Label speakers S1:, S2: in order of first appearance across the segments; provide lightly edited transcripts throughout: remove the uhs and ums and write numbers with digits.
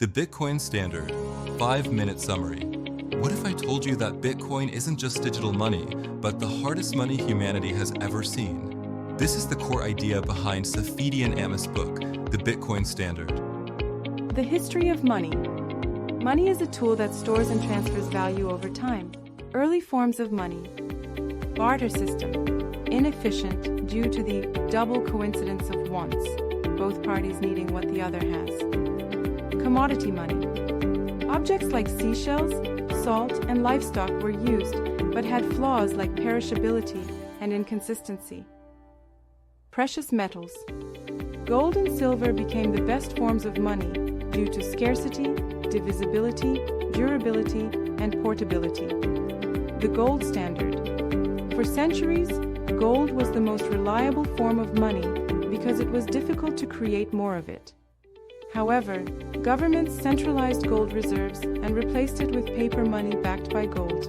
S1: The Bitcoin Standard, 5-minute summary. What if I told you that Bitcoin isn't just digital money, but the hardest money humanity has ever seen? This is the core idea behind Saifedean Ammous' book, The Bitcoin Standard.
S2: The history of money. Money is a tool that stores and transfers value over time. Early forms of money. Barter system. Inefficient due to the double coincidence of wants, both parties needing what the other has. Commodity money. Objects like seashells, salt, and livestock were used, but had flaws like perishability and inconsistency. Precious metals. Gold and silver became the best forms of money due to scarcity, divisibility, durability, and portability. The gold standard. For centuries, gold was the most reliable form of money because it was difficult to create more of it. However, governments centralized gold reserves and replaced it with paper money backed by gold.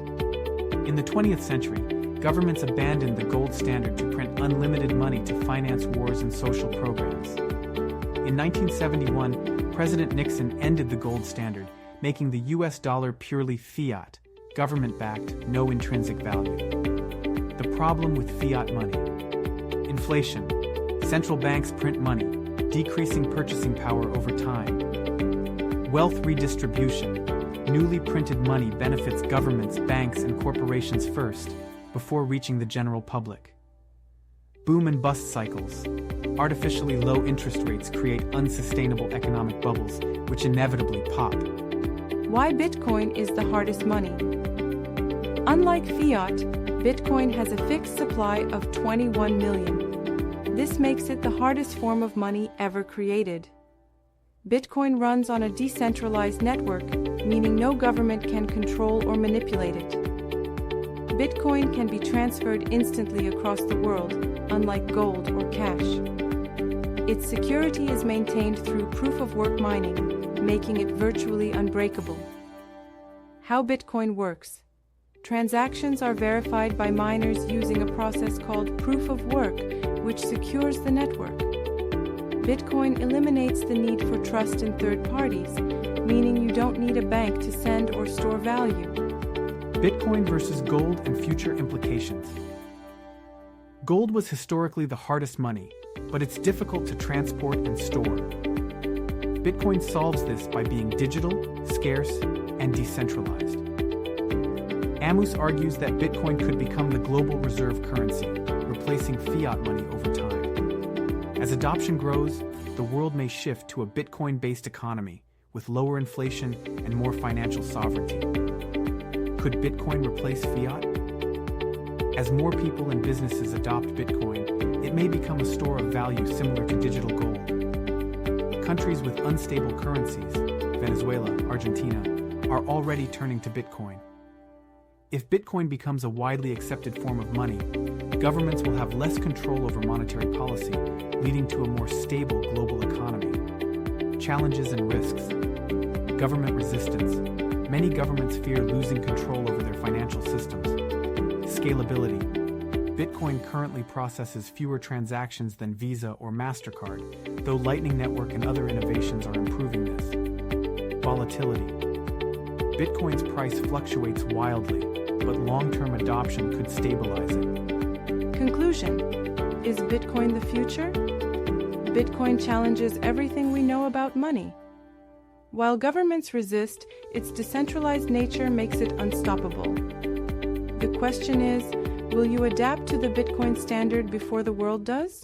S3: In the 20th century, governments abandoned the gold standard to print unlimited money to finance wars and social programs. In 1971, President Nixon ended the gold standard, making the US dollar purely fiat, government-backed, no intrinsic value. The problem with fiat money. Inflation. Central banks print money, decreasing purchasing power over time. Wealth redistribution. Newly printed money benefits governments, banks, and corporations first, before reaching the general public. Boom and bust cycles. Artificially low interest rates create unsustainable economic bubbles, which inevitably pop.
S2: Why Bitcoin is the hardest money? Unlike fiat, Bitcoin has a fixed supply of 21 million. This makes it the hardest form of money ever created. Bitcoin runs on a decentralized network, meaning no government can control or manipulate it. Bitcoin can be transferred instantly across the world, unlike gold or cash. Its security is maintained through proof-of-work mining, making it virtually unbreakable. How Bitcoin works. Transactions are verified by miners using a process called proof-of-work, which secures the network. Bitcoin eliminates the need for trust in third parties, meaning you don't need a bank to send or store value.
S3: Bitcoin versus gold and future implications. Gold was historically the hardest money, but it's difficult to transport and store. Bitcoin solves this by being digital, scarce, and decentralized. Ammous argues that Bitcoin could become the global reserve currency, replacing fiat money over time. As adoption grows, the world may shift to a Bitcoin-based economy with lower inflation and more financial sovereignty. Could Bitcoin replace fiat? As more people and businesses adopt Bitcoin, it may become a store of value similar to digital gold. Countries with unstable currencies, Venezuela, Argentina, are already turning to Bitcoin. If Bitcoin becomes a widely accepted form of money, governments will have less control over monetary policy, leading to a more stable global economy. Challenges and risks. Government resistance. Many governments fear losing control over their financial systems. Scalability. Bitcoin currently processes fewer transactions than Visa or MasterCard, though Lightning Network and other innovations are improving this. Volatility. Bitcoin's price fluctuates wildly, but long-term adoption could stabilize it.
S2: Conclusion. Is Bitcoin the future? Bitcoin challenges everything we know about money. While governments resist, its decentralized nature makes it unstoppable. The question is, will you adapt to the Bitcoin standard before the world does?